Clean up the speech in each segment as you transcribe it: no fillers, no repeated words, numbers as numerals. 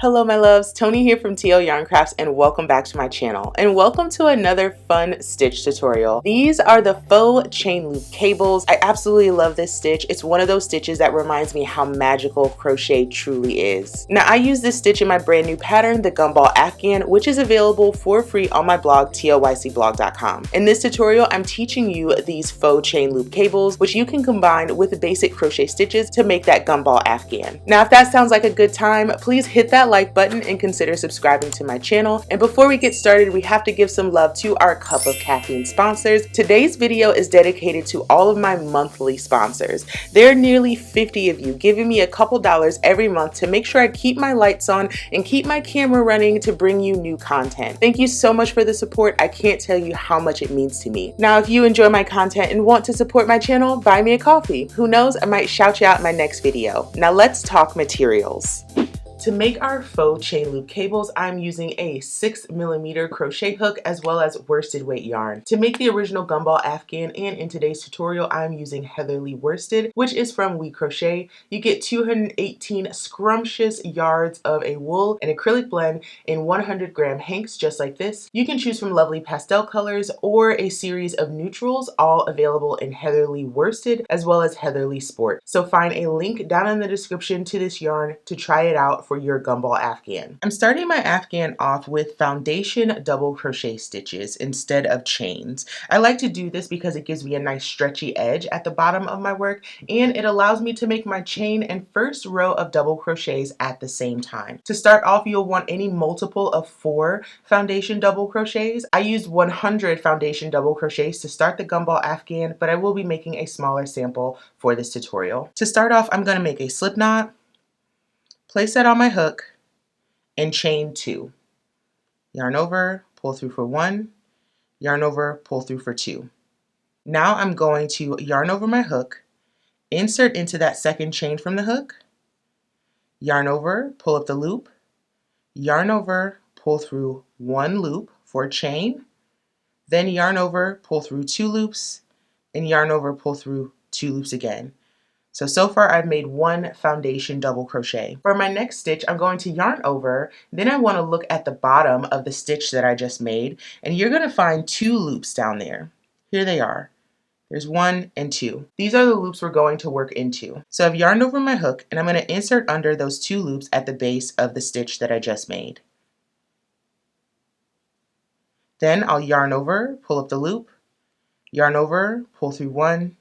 Hello my loves, Tony here from TL Yarn Crafts and welcome back to my channel and welcome to another fun stitch tutorial. These are the faux chain loop cables. I absolutely love this stitch. It's one of those stitches that reminds me how magical crochet truly is. Now I use this stitch in my brand new pattern, the Gumball Afghan, which is available for free on my blog tlycblog.com. In this tutorial I'm teaching you these faux chain loop cables which you can combine with basic crochet stitches to make that Gumball Afghan. Now if that sounds like a good time, please hit that like button and consider subscribing to my channel. And before we get started, we have to give some love to our Cup of Caffeine sponsors. Today's video is dedicated to all of my monthly sponsors. There are nearly 50 of you giving me a couple dollars every month to make sure I keep my lights on and keep my camera running to bring you new content. Thank you so much for the support. I can't tell you how much it means to me. Now, if you enjoy my content and want to support my channel, buy me a coffee. Who knows, I might shout you out in my next video. Now let's talk materials. To make our faux chain loop cables, I'm using a 6mm crochet hook as well as worsted weight yarn. To make the original Gumball Afghan and in today's tutorial, I'm using Heatherly worsted, which is from We Crochet. You get 218 scrumptious yards of a wool and acrylic blend in 100-gram hanks just like this. You can choose from lovely pastel colors or a series of neutrals, all available in Heatherly worsted as well as Heatherly sport. So find a link down in the description to this yarn to try it out for your Gumball Afghan. I'm starting my Afghan off with foundation double crochet stitches instead of chains. I like to do this because it gives me a nice stretchy edge at the bottom of my work and it allows me to make my chain and first row of double crochets at the same time. To start off, you'll want any multiple of 4 foundation double crochets. I used 100 foundation double crochets to start the Gumball Afghan, but I will be making a smaller sample for this tutorial. To start off, I'm going to make a slip knot, place that on my hook, and chain 2. Yarn over, pull through for 1, yarn over, pull through for 2. Now I'm going to yarn over my hook, insert into that second chain from the hook, yarn over, pull up the loop, yarn over, pull through 1 loop for a chain, then yarn over, pull through 2 loops, and yarn over, pull through 2 loops again. So far I've made 1 foundation double crochet. For my next stitch, I'm going to yarn over, then I want to look at the bottom of the stitch that I just made, and you're going to find 2 loops down there. Here they are. There's 1 and 2. These are the loops we're going to work into. So I've yarned over my hook, and I'm going to insert under those 2 loops at the base of the stitch that I just made. Then I'll yarn over, pull up the loop, yarn over, pull through 1,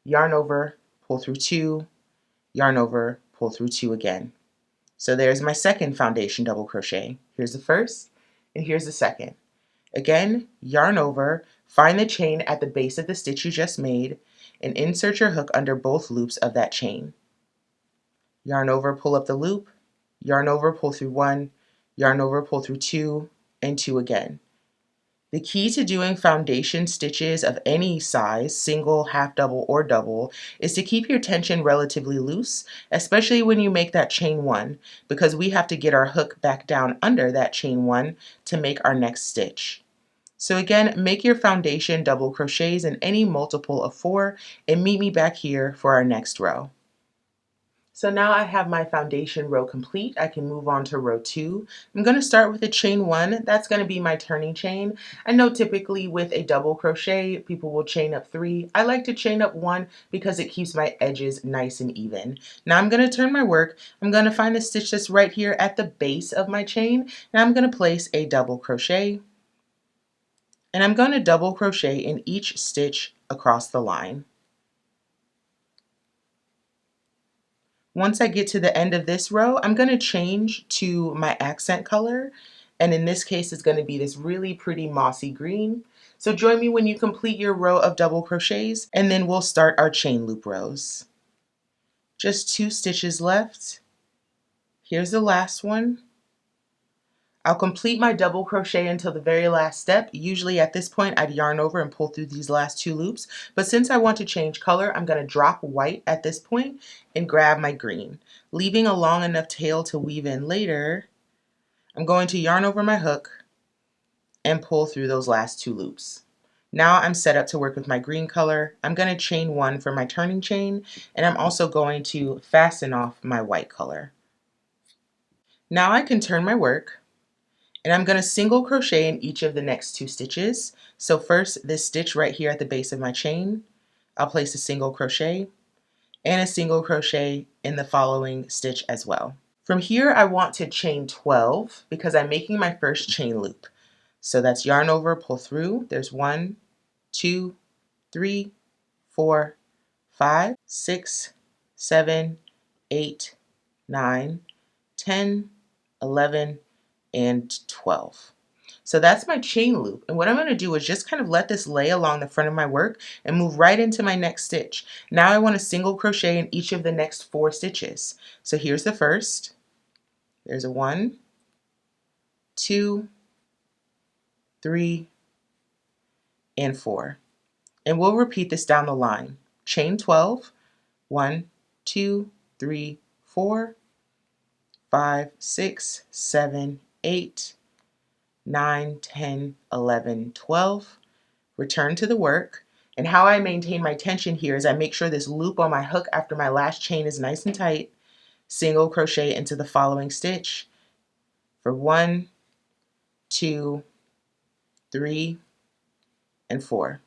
yarn over, pull through 2, yarn over, pull through 2 again. So there's my second foundation double crochet. Here's the first and here's the second. Again, yarn over, find the chain at the base of the stitch you just made and insert your hook under both loops of that chain. Yarn over, pull up the loop, yarn over, pull through 1, yarn over, pull through 2, and 2 again. The key to doing foundation stitches of any size, single, half double, or double, is to keep your tension relatively loose, especially when you make that chain 1, because we have to get our hook back down under that chain 1 to make our next stitch. So again, make your foundation double crochets in any multiple of 4 and meet me back here for our next row. So now I have my foundation row complete. I can move on to row 2. I'm going to start with a chain 1. That's going to be my turning chain. I know typically with a double crochet, people will chain up 3. I like to chain up 1 because it keeps my edges nice and even. Now I'm going to turn my work. I'm going to find the stitch that's right here at the base of my chain, and I'm going to place a double crochet. And I'm going to double crochet in each stitch across the line. Once I get to the end of this row, I'm going to change to my accent color, and in this case it's going to be this really pretty mossy green. So join me when you complete your row of double crochets, and then we'll start our chain loop rows. Just 2 stitches left. Here's the last one. I'll complete my double crochet until the very last step. Usually at this point I'd yarn over and pull through these last 2 loops, but since I want to change color, I'm going to drop white at this point and grab my green. Leaving a long enough tail to weave in later, I'm going to yarn over my hook and pull through those last 2 loops. Now I'm set up to work with my green color. I'm going to chain 1 for my turning chain, and I'm also going to fasten off my white color. Now I can turn my work, and I'm going to single crochet in each of the next 2 stitches. So first, this stitch right here at the base of my chain, I'll place a single crochet and a single crochet in the following stitch as well. From here, I want to chain 12 because I'm making my first chain loop. So that's yarn over, pull through. There's 1, 2, 3, 4, 5, 6, 7, 8, 9, 10, 11, and 12. So that's my chain loop. And what I'm going to do is just kind of let this lay along the front of my work and move right into my next stitch. Now I want to single crochet in each of the next 4 stitches. So here's the first. There's a 1, 2, 3, and 4. And we'll repeat this down the line. Chain 12, 1, 2, 3, 4, 5, 6, 7, 8, 9, 10, 11, 12. Return to the work. And how I maintain my tension here is I make sure this loop on my hook after my last chain is nice and tight. Single crochet into the following stitch for 1, 2, 3, and 4.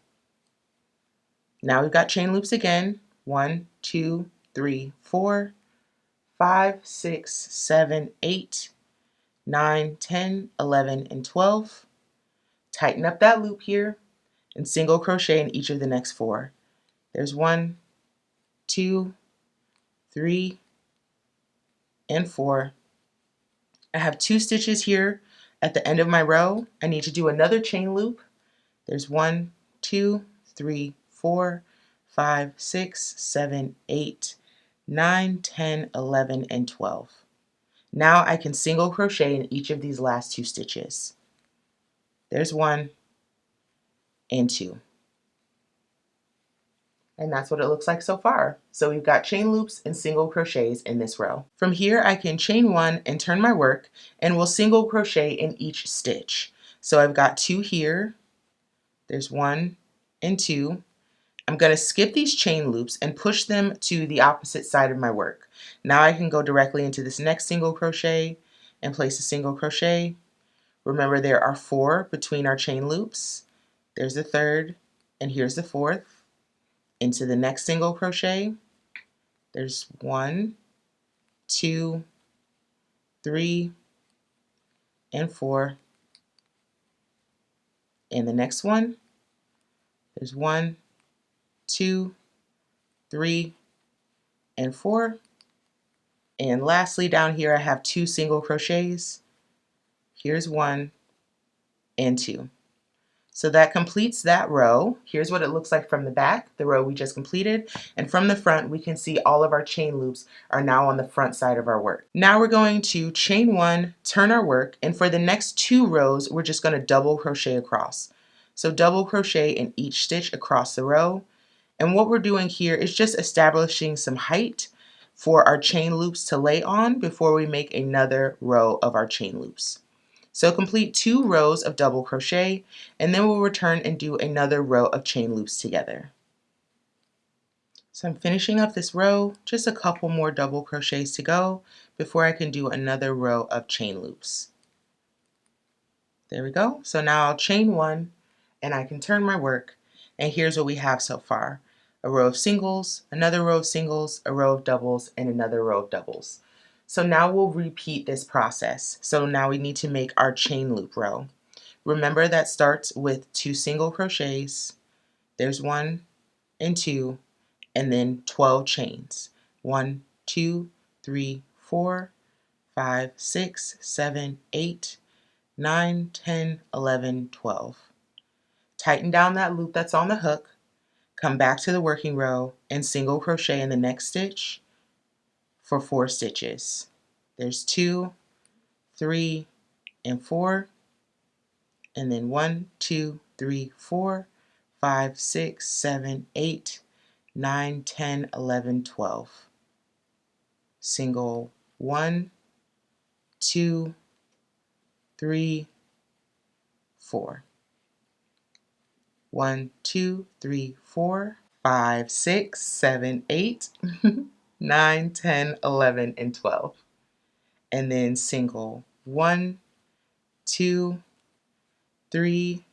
Now we've got chain loops again. 1, 2, 3, 4, 5, 6, 7, 8, 9, 10, 11, and 12. Tighten up that loop here and single crochet in each of the next 4. There's 1, 2, 3, and 4. I have 2 stitches here at the end of my row. I need to do another chain loop. There's 1, 2, 3, 4, 5, 6, 7, 8, 9, 10, 11, and 12. Now I can single crochet in each of these last 2 stitches. There's 1 and 2. And that's what it looks like so far. So we've got chain loops and single crochets in this row. From here I can chain 1 and turn my work, and we'll single crochet in each stitch. So I've got 2 here. There's 1 and 2. I'm going to skip these chain loops and push them to the opposite side of my work. Now I can go directly into this next single crochet and place a single crochet. Remember, there are 4 between our chain loops. There's the third, and here's the fourth. Into the next single crochet. There's 1, 2, 3, and 4. And the next one, there's 1, 2, 3, and 4. And lastly, down here I have 2 single crochets. Here's 1 and 2. So that completes that row. Here's what it looks like from the back, the row we just completed. And from the front, we can see all of our chain loops are now on the front side of our work. Now we're going to chain 1, turn our work, and for the next 2 rows, we're just going to double crochet across. So double crochet in each stitch across the row. And what we're doing here is just establishing some height for our chain loops to lay on before we make another row of our chain loops. So complete 2 rows of double crochet, and then we'll return and do another row of chain loops together. So I'm finishing up this row, just a couple more double crochets to go before I can do another row of chain loops. There we go. So now I'll chain 1 and I can turn my work, and here's what we have so far. A row of singles, another row of singles, a row of doubles, and another row of doubles. So now we'll repeat this process. So now we need to make our chain loop row. Remember that starts with 2 single crochets. There's 1 and 2, and then 12 chains. 1, 2, 3, 4, 5, 6, 7, 8, 9, 10, 11, 12. Tighten down that loop that's on the hook. Come back to the working row and single crochet in the next stitch for 4 stitches. There's 2, 3, and 4, and then 1, 2, 3, 4, 5, 6, 7, 8, 9, 10, 11, 12. Single 1, 2, 3, 4. 1, 2, 3, 4, 5, 6, 7, 8, 9, 10, 11, and 12. and then single 1, 2, 3,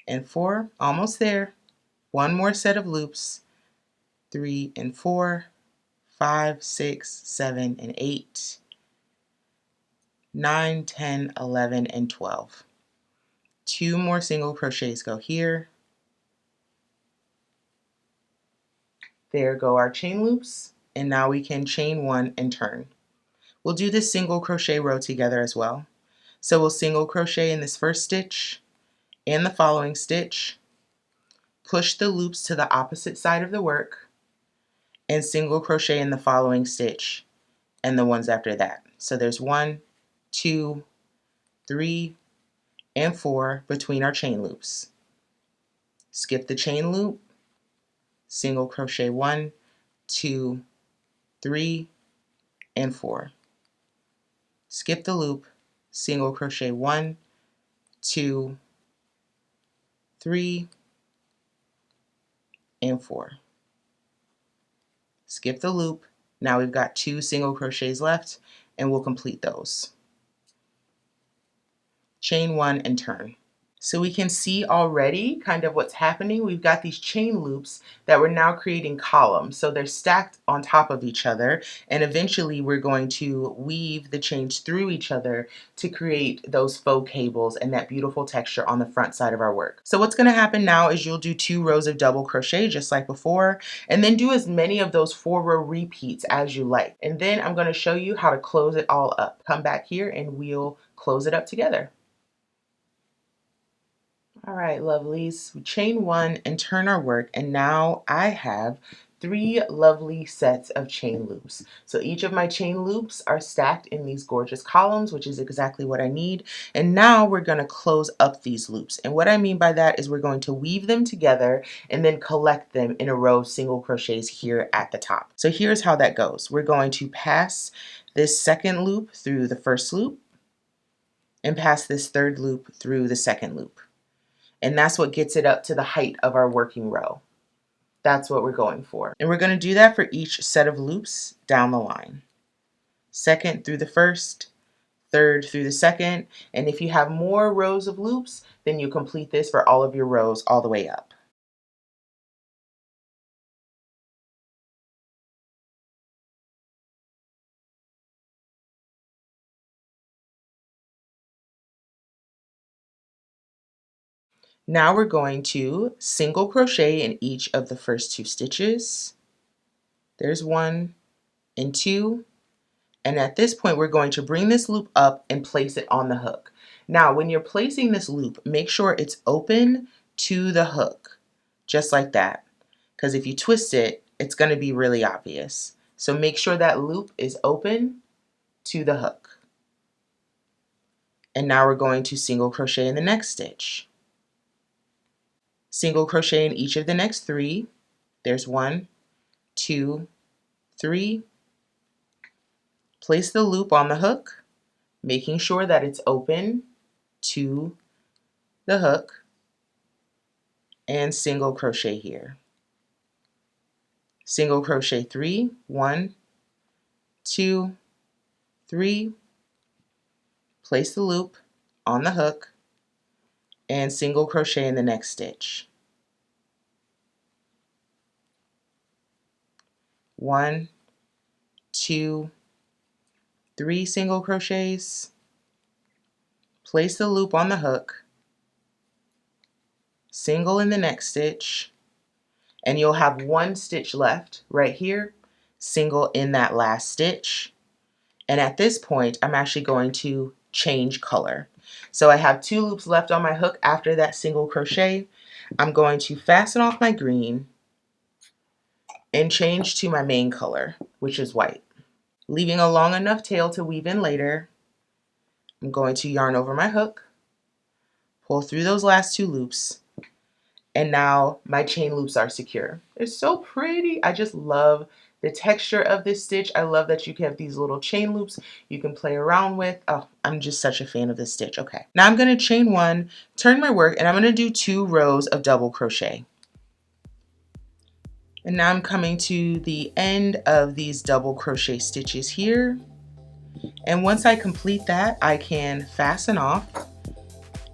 and 4. Almost there. One more set of loops, 3 and 4, 5, 6, 7, and 8, 9, 10, 11, and 12. 2 more single crochets go here. There go our chain loops, and now we can chain 1 and turn. We'll do this single crochet row together as well. So we'll single crochet in this first stitch and the following stitch, push the loops to the opposite side of the work, and single crochet in the following stitch and the ones after that. So there's 1, 2, 3, and 4 between our chain loops. Skip the chain loop, single crochet 1, 2, 3, and 4. Skip the loop, single crochet 1, 2, 3, and 4. Skip the loop. Now we've got 2 single crochets left, and we'll complete those. Chain 1 and turn. So we can see already kind of what's happening. We've got these chain loops that we're now creating columns. So they're stacked on top of each other, and eventually we're going to weave the chains through each other to create those faux cables and that beautiful texture on the front side of our work. So what's going to happen now is you'll do 2 rows of double crochet just like before, and then do as many of those 4-row repeats as you like. And then I'm going to show you how to close it all up. Come back here and we'll close it up together. All right, lovelies, we chain 1 and turn our work, and now I have 3 lovely sets of chain loops. So each of my chain loops are stacked in these gorgeous columns, which is exactly what I need. And now we're going to close up these loops. And what I mean by that is we're going to weave them together and then collect them in a row of single crochets here at the top. So here's how that goes. We're going to pass this second loop through the first loop and pass this third loop through the second loop. And that's what gets it up to the height of our working row. That's what we're going for. And we're going to do that for each set of loops down the line. Second through the first, third through the second, and if you have more rows of loops, then you complete this for all of your rows all the way up. Now we're going to single crochet in each of the first 2 stitches. There's 1 and 2. And at this point, we're going to bring this loop up and place it on the hook. Now, when you're placing this loop, make sure it's open to the hook, just like that. Because if you twist it, it's going to be really obvious. So make sure that loop is open to the hook. And now we're going to single crochet in the next stitch. Single crochet in each of the next 3. There's 1, 2, 3. Place the loop on the hook, making sure that it's open to the hook, and single crochet here. Single crochet 3, 1, 2, 3. Place the loop on the hook and single crochet in the next stitch. 1, 2, 3 single crochets. Place the loop on the hook, single in the next stitch, and you'll have 1 stitch left right here, single in that last stitch. And at this point, I'm actually going to change color. So I have 2 loops left on my hook after that single crochet. I'm going to fasten off my green and change to my main color, which is white. Leaving a long enough tail to weave in later, I'm going to yarn over my hook, pull through those last 2 loops, and now my chain loops are secure. They're so pretty. I just love the texture of this stitch. I love that you have these little chain loops you can play around with. Oh, I'm just such a fan of this stitch. Okay, now I'm going to chain 1, turn my work, and I'm going to do 2 rows of double crochet. And now I'm coming to the end of these double crochet stitches here. And once I complete that, I can fasten off.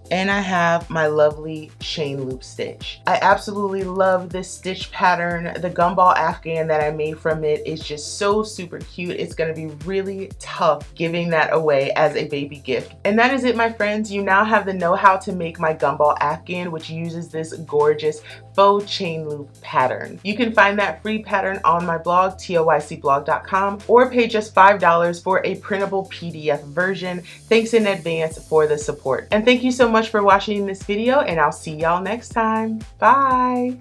And I have my lovely chain loop stitch. I absolutely love this stitch pattern. The gumball afghan that I made from it is just so super cute. It's gonna be really tough giving that away as a baby gift. And that is it, my friends. You now have the know-how to make my gumball afghan, which uses this gorgeous faux chain loop pattern. You can find that free pattern on my blog, TLYCblog.com, or pay just $5 for a printable PDF version. Thanks in advance for the support. And thank you so much for watching this video, and I'll see y'all next time. Bye.